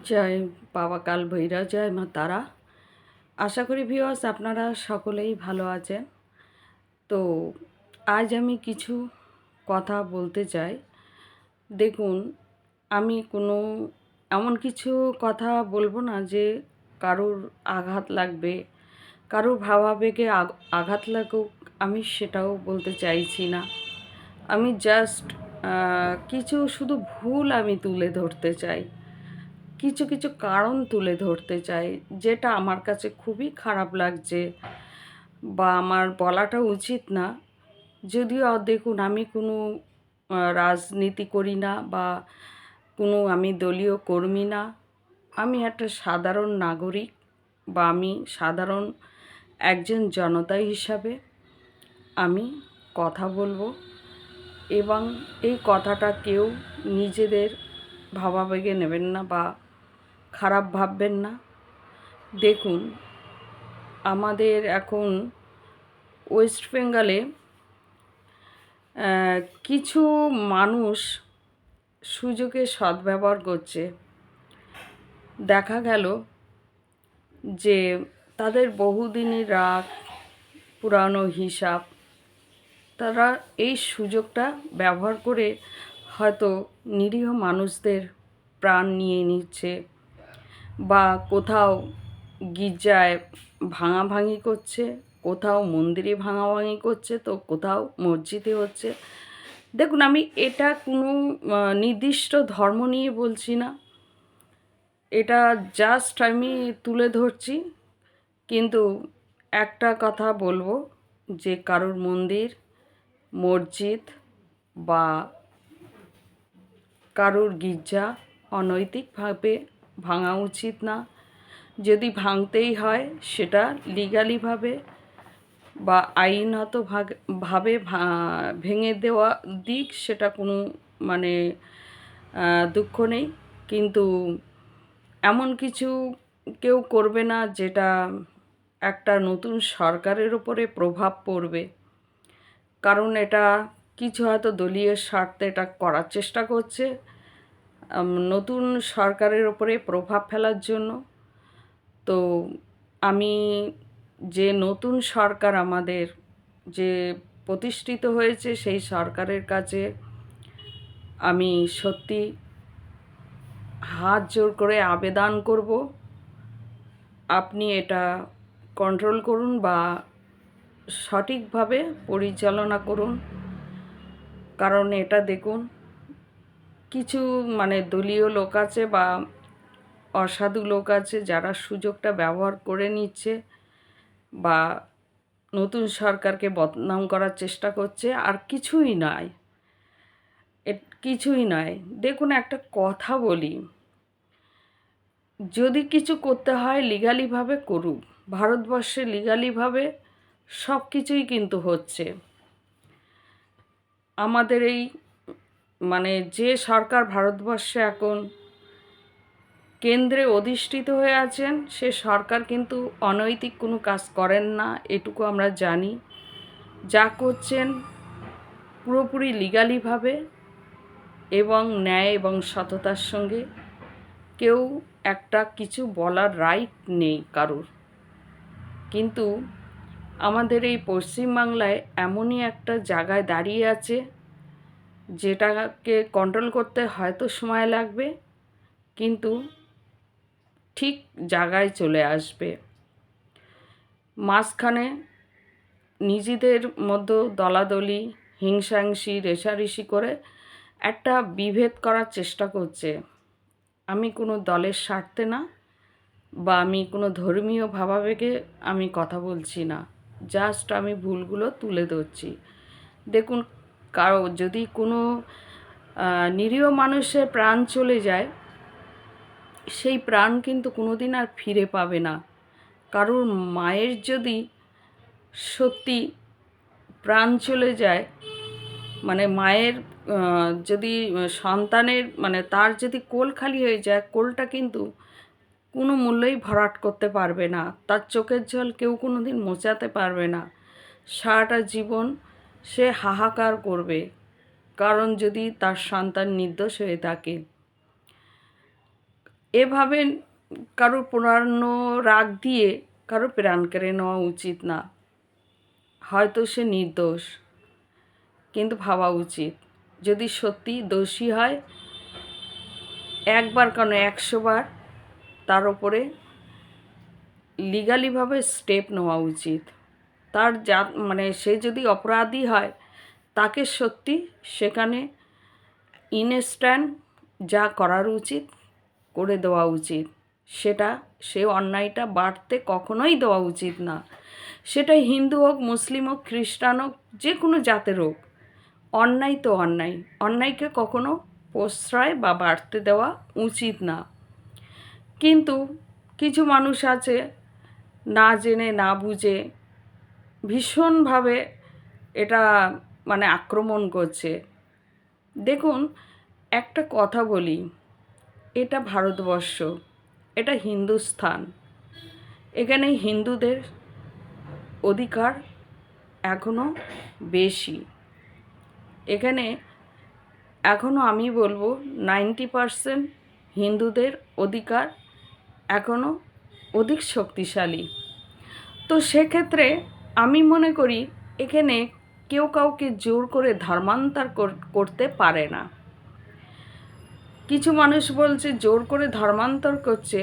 জয় বাবা কাল ভৈরব, জয় মা তারা। আশা করি ভিউয়ার্স আপনারা সকলেই ভালো আছেন। তো আজ আমি কিছু কথা বলতে চাই। দেখুন, আমি কোনো এমন কিছু কথা বলবো না যে কারোর আঘাত লাগবে, কারোর ভাবাবেগে আঘাত লাগুক, আমি সেটাও বলতে চাইছি না। আমি জাস্ট কিছু শুধু ভুল আমি তুলে ধরতে চাই, কিছু কিছু কারণ তুলে ধরতে চাই, যেটা আমার কাছে খুবই খারাপ লাগছে বা আমার বলাটা উচিত না। যদিও দেখুন, আমি কোনো রাজনীতি করি না বা কোনো আমি দলীয় কর্মী না। আমি একটা সাধারণ নাগরিক বা আমি সাধারণ একজন জনতা হিসাবে আমি কথা বলবো, এবং এই কথাটা কেউ নিজেদের ভাবাবেগে নেবেন না বা খারাপ ভাববেন না। দেখুন, আমাদের এখন ওয়েস্ট বেঙ্গলে কিছু মানুষ সুযোগের সদ্ব্যবহার করছে। দেখা গেল যে তাদের বহুদিনের রাগ, পুরানো হিসাব, তারা এই সুযোগটা ব্যবহার করে হয়তো নিরীহ মানুষদের প্রাণ নিয়ে নিচ্ছে, বা কোথাও গির্জায় ভাঙাভাঙি করছে, কোথাও মন্দিরে ভাঙাভাঙি করছে, তো কোথাও মসজিদে হচ্ছে। দেখুন, আমি এটা কোনো নির্দিষ্ট ধর্ম নিয়ে বলছি না, এটা জাস্ট আমি তুলে ধরছি। কিন্তু একটা কথা বলবো, যে কারোর মন্দির, মসজিদ বা কারোর গির্জা অনৈতিকভাবে ভাঙা উচিত না। যদি ভাঙতেই হয় সেটা লিগালিভাবে বা আইনত ভাবে ভেঙে দেওয়া দিক, সেটা কোনো মানে দুঃখ নেই। কিন্তু এমন কিছু কেউ করবে না যেটা একটা নতুন সরকারের ওপরে প্রভাব পড়বে। কারণ এটা কিছু হয়তো দলীয় স্বার্থে এটা করার চেষ্টা করছে, নতুন সরকারের ওপরে প্রভাব ফেলার জন্য। তো আমি যে নতুন সরকার আমাদের যে প্রতিষ্ঠিত হয়েছে, সেই সরকারের কাছে আমি সত্যি হাত জোড় করে আবেদন করব, আপনি এটা কন্ট্রোল করুন বা সঠিকভাবে পরিচালনা করুন। কারণ এটা দেখুন, কিছু মানে দলীয় লোক আছে বা অসাধু লোক আছে যারা সুযোগটা ব্যবহার করে নিচ্ছে বা নতুন সরকারকে বদনাম করার চেষ্টা করছে, আর কিছুই নয়, কিছুই নয়। দেখুন, একটা কথা বলি, যদি কিছু করতে হয় লিগালিভাবে করুক। ভারতবর্ষে লিগালিভাবে সব কিছুই কিন্তু হচ্ছে। আমাদের এই মানে যে সরকার ভারতবর্ষে এখন কেন্দ্রে অধিষ্ঠিত হয়ে আছেন, সে সরকার কিন্তু অনৈতিক কোনো কাজ করেন না, এটুকু আমরা জানি। যা করছেন পুরোপুরি লিগালিভাবে এবং ন্যায় এবং সততার সঙ্গে। কেউ একটা কিছু বলার রাইট নেই কারোর। কিন্তু আমাদের এই পশ্চিমবাংলায় এমনই একটা জায়গায় দাঁড়িয়ে আছে, যেটাকে কন্ট্রোল করতে হয়তো সময় লাগবে, কিন্তু ঠিক জায়গায় চলে আসবে। মাঝখানে নিজেদের মধ্যে দলাদলি, হিংসাহিংসি, রেষারেষি করে একটা বিভেদ করার চেষ্টা করছে। আমি কোনো দলের স্বার্থে না বা আমি কোনো ধর্মীয় ভাবাবেগে আমি কথা বলছি না, জাস্ট আমি ভুলগুলো তুলে ধরছি। দেখুন, কারো যদি কোনো নিরীহ মানুষের প্রাণ চলে যায়, সেই প্রাণ কিন্তু কোনো দিন আর ফিরে পাবে না। কারোর মায়ের যদি সত্যি প্রাণ চলে যায়, মানে মায়ের যদি সন্তানের মানে তার যদি কোল খালি হয়ে যায়, কোলটা কিন্তু কোনো মূল্যেই ভরাট করতে পারবে না, তার চোখের জল কেউ কোনো দিন মোচাতে পারবে না। সারাটা জীবন সে হাহাকার করবে, কারণ যদি তার সন্তান নির্দোষ হয়ে থাকে। এভাবে কারোর পুরানো রাগ দিয়ে কারোর প্রাণ কেড়ে নেওয়া উচিত না। হয়তো সে নির্দোষ, কিন্তু ভাবা উচিত যদি সত্যি দোষী হয়, একবার কেন 100 বার তার ওপরে লিগালিভাবে স্টেপ নেওয়া উচিত। তার সে যদি অপরাধী হয়, তাকে সত্যি সেখানে ইনস্ট্যান্ট যা করার উচিত করে দেওয়া উচিত। সে অন্যায়টা বাড়তে কখনোই দেওয়া উচিত না। সেটা হিন্দু হোক, মুসলিম হোক, খ্রিস্টান হোক, যে কোনো জাতের হোক, অন্যায় তো অন্যায়। অন্যায়কে কখনো প্রশ্রয় বা বাড়তে দেওয়া উচিত না। কিন্তু কিছু মানুষ আছে না জেনে না বুঝে ভীষণভাবে এটা আক্রমণ করছে। দেখুন, একটা কথা বলি, এটা ভারতবর্ষ, এটা হিন্দুস্থান। এখানে হিন্দুদের অধিকার এখনও বেশি। এখানে এখনও আমি বলবো 90% হিন্দুদের অধিকার এখনও অধিক শক্তিশালী। তো সেক্ষেত্রে আমি মনে করি এখানে কেউ কাউকে জোর করে ধর্মান্তর করতে পারে না। কিছু মানুষ বলছে জোর করে ধর্মান্তর করছে,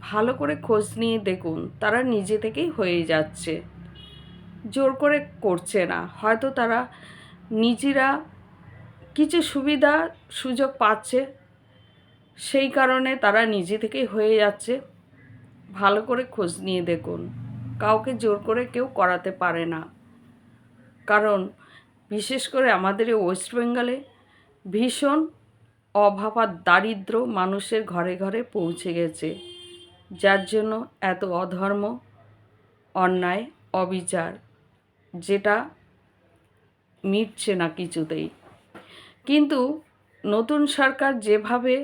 ভালো করে খোঁজ নিয়ে দেখুন, তারা নিজে থেকেই হয়ে যাচ্ছে, জোর করে করছে না। হয়তো তারা নিজেরা কিছু সুবিধা সুযোগ পাচ্ছে, সেই কারণে তারা নিজে থেকেই হয়ে যাচ্ছে। ভালো করে খোঁজ নিয়ে দেখুন, কাউকে জোর করে কেউ করাতে পারে না। কারণ বিশেষ করে আমাদের এই ওয়েস্ট বেঙ্গলে ভীষণ অভাব আর দারিদ্র মানুষের ঘরে ঘরে পৌঁছে গেছে, যার জন্য এত অধর্ম, অন্যায়, অবিচার, যেটা মিটছে না কিছুতেই। কিন্তু নতুন সরকার যেভাবে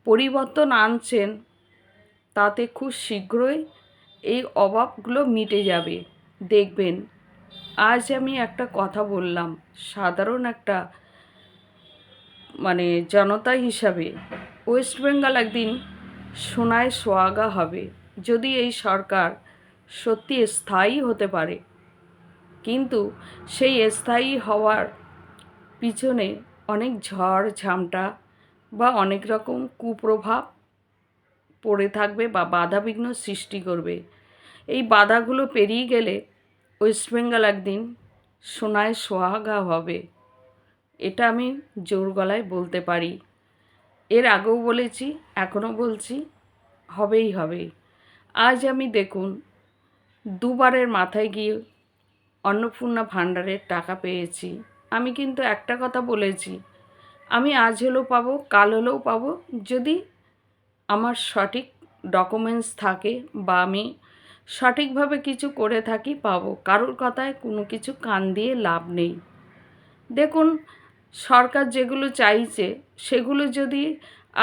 পরিবর্তন আনছেন, তাতে খুব শীঘ্রই এই অভাবগুলো মিটে যাবে, দেখবেন। আজ আমি একটা কথা বললাম, সাধারণ একটা জনতা হিসাবে ওয়েস্ট বেঙ্গল একদিন সোনায় সোহাগা হবে, যদি এই সরকার সত্যি স্থায়ী হতে পারে। কিন্তু সেই স্থায়ী হওয়ার পিছনে অনেক ঝড় ঝামটা বা অনেক রকম কুপ্রভাব পড়ে থাকবে বা বাধাবিঘ্ন সৃষ্টি করবে। এই বাধাগুলো পেরিয়ে গেলে ওয়েস্ট বেঙ্গল একদিন সোনায় সোহাগা হবে, এটা আমি জোর গলায় বলতে পারি। এর আগেও বলেছি, এখনও বলছি, হবেই হবে। আজ আমি দেখুন, দুবারের মাথায় গিয়ে অন্নপূর্ণা ভাণ্ডারের টাকা পেয়েছি। আমি কিন্তু একটা কথা বলেছি, আমি আজ হলেও পাবো, কাল হলেও পাবো, যদি আমার সঠিক ডকুমেন্টস থাকে বা আমি সঠিকভাবে কিছু করে থাকি, পাবো। কারোর কথায় কোনো কিছু কান দিয়ে লাভ নেই। দেখুন, সরকার যেগুলো চাইছে সেগুলো যদি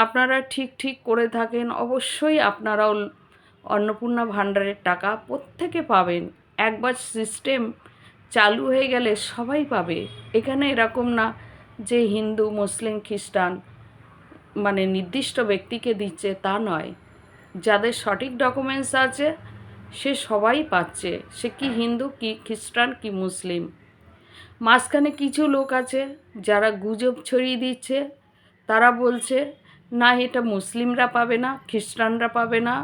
আপনারা ঠিক করে থাকেন, অবশ্যই আপনারাও অন্নপূর্ণা ভাণ্ডারের টাকা প্রত্যেকে পাবেন। একবার সিস্টেম চালু হয়ে গেলে সবাই পাবে। এখানে এরকম না যে হিন্দু, মুসলিম, খ্রিস্টান নির্দিষ্ট ব্যক্তিকে দিচ্ছে, তা নয়। যাদের সঠিক ডকুমেন্টস আছে সে সবাই পাচ্ছে, সে কি হিন্দু, কি খ্রিস্টান, কি মুসলিম। মাঝখানে কিছু লোক আছে যারা গুজব ছড়িয়ে দিচ্ছে, তারা বলছে না এটা মুসলিমরা পাবে না, খ্রিস্টানরা পাবে না,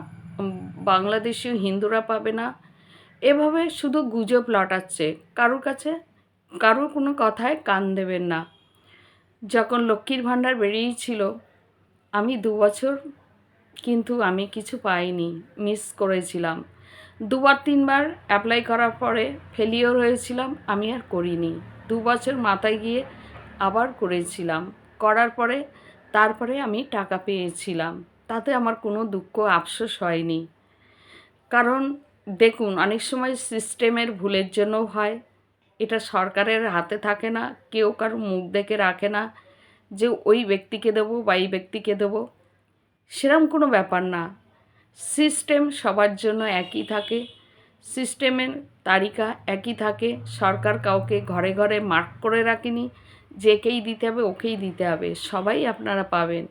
বাংলাদেশি হিন্দুরা পাবে না। এভাবে শুধু গুজব লটাচ্ছে, কারোর কোনো কথায় কান দেবেন না। যখন লক্ষ্মীর ভাণ্ডার বেরিয়েছিল, আমি 2 বছর কিন্তু আমি কিছু পাইনি, মিস করেছিলাম। 2 বার 3 বার অ্যাপ্লাই করার পরে ফেলিওর হয়েছিলাম, আমি আর করিনি। 2 বছর মাথায় গিয়ে আবার করেছিলাম, করার পরে তারপরে আমি টাকা পেয়েছিলাম। তাতে আমার কোনো দুঃখ আফসোস হয়নি। কারণ দেখুন, অনেক সময় সিস্টেমের ভুলের জন্যও হয়, এটা সরকারের হাতে থাকে না। কেউ কারো মুখ দেখে রাখে না যে ওই ব্যক্তিকে দেবো বা এই ব্যক্তিকে দেবো, সেরম কোনো ব্যাপার না। সিস্টেম সবার জন্য একই থাকে, সিস্টেমের তালিকা একই থাকে। সরকার কাউকে ঘরে ঘরে মার্ক করে রাখেনি যে একেই দিতে হবে, ওকেই দিতে হবে, সবাই আপনারা পাবেন।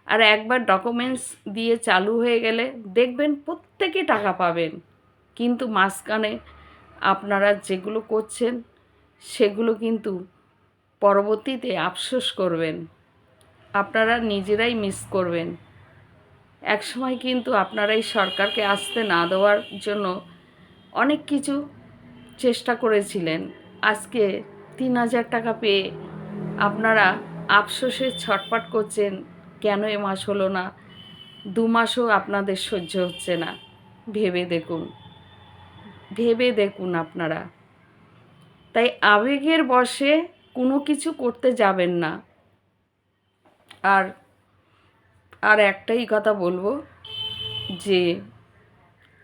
আর একবার ডকুমেন্টস দিয়ে চালু হয়ে গেলে দেখবেন প্রত্যেকে টাকা পাবেন। কিন্তু মাঝখানে আপনারা যেগুলো করছেন সেগুলো কিন্তু পরবর্তীতে আফসোস করবেন, আপনারা নিজেরাই মিস করবেন। একসময় কিন্তু আপনারাই সরকারকে আসতে না দেওয়ার জন্য অনেক কিছু চেষ্টা করেছিলেন। আজকে ৩,০০০ টাকা পেয়ে আপনারা আফসোসে ছটফট করছেন, কেন এ মাস হলো না, ২ মাসও আপনাদের সহ্য হচ্ছে না। ভেবে দেখুন, ভেবে দেখুন আপনারা। তাই আবেগের বশে কোনো কিছু করতে যাবেন না। আর আর একটাই কথা বলবো যে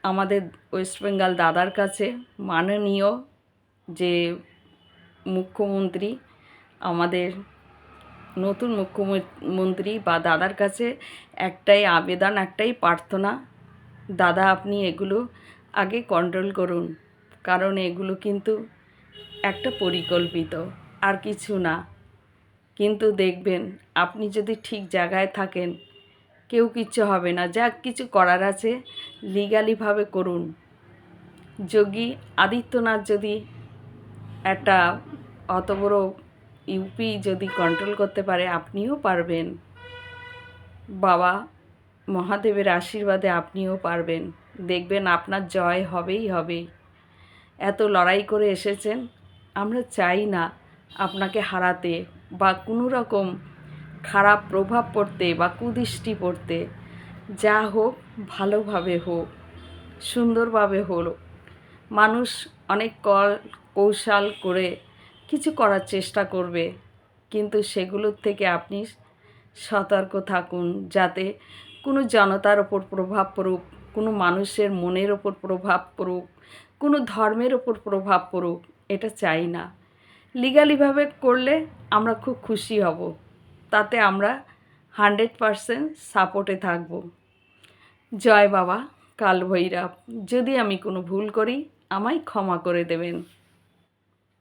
আমাদের ওয়েস্ট বেঙ্গল দাদার কাছে, মাননীয় যে মুখ্যমন্ত্রী, আমাদের নতুন মুখ্যমন্ত্রী বা দাদার কাছে একটাই আবেদন, একটাই প্রার্থনা, দাদা আপনি এগুলো আগে কন্ট্রোল করুন, কারণ এগুলো কিন্তু একটা পরিকল্পিত, আর কিছু না। কিন্তু দেখবেন আপনি যদি ঠিক জায়গায় থাকেন কেউ কিচ্ছু হবে না। যা কিছু করার আছে লিগালিভাবে করুন। যোগী আদিত্যনাথ যদি একটা অত বড় ইউপি যদি কন্ট্রোল করতে পারে, আপনিও পারবেন। বাবা মহাদেবের আশীর্বাদে আপনিও পারবেন। দেখবেন আপনার জয় হবেই হবে। এত লড়াই করে এসেছেন, আমরা চাই না আপনাকে হারাতে বা কোনো রকম খারাপ প্রভাব পড়তে বা কুদৃষ্টি পড়তে। যা হোক ভালোভাবে হোক, সুন্দরভাবে হলো। মানুষ অনেক কৌশল করে কিছু করার চেষ্টা করবে, কিন্তু সেগুলোর থেকে আপনি সতর্ক থাকুন, যাতে কোনো জনতার ওপর প্রভাব পড়ুক, কোনো মানুষের মনের ওপর প্রভাব পড়ুক, কোনো ধর্মের ওপর প্রভাব পড়ুক, এটা চাই না। লিগালিভাবে করলে আমরা খুব খুশি হব, তাতে আমরা 100% সাপোর্টে থাকব। জয় বাবা কাল ভৈরব। যদি আমি কোনো ভুল করি আমায় ক্ষমা করে দেবেন।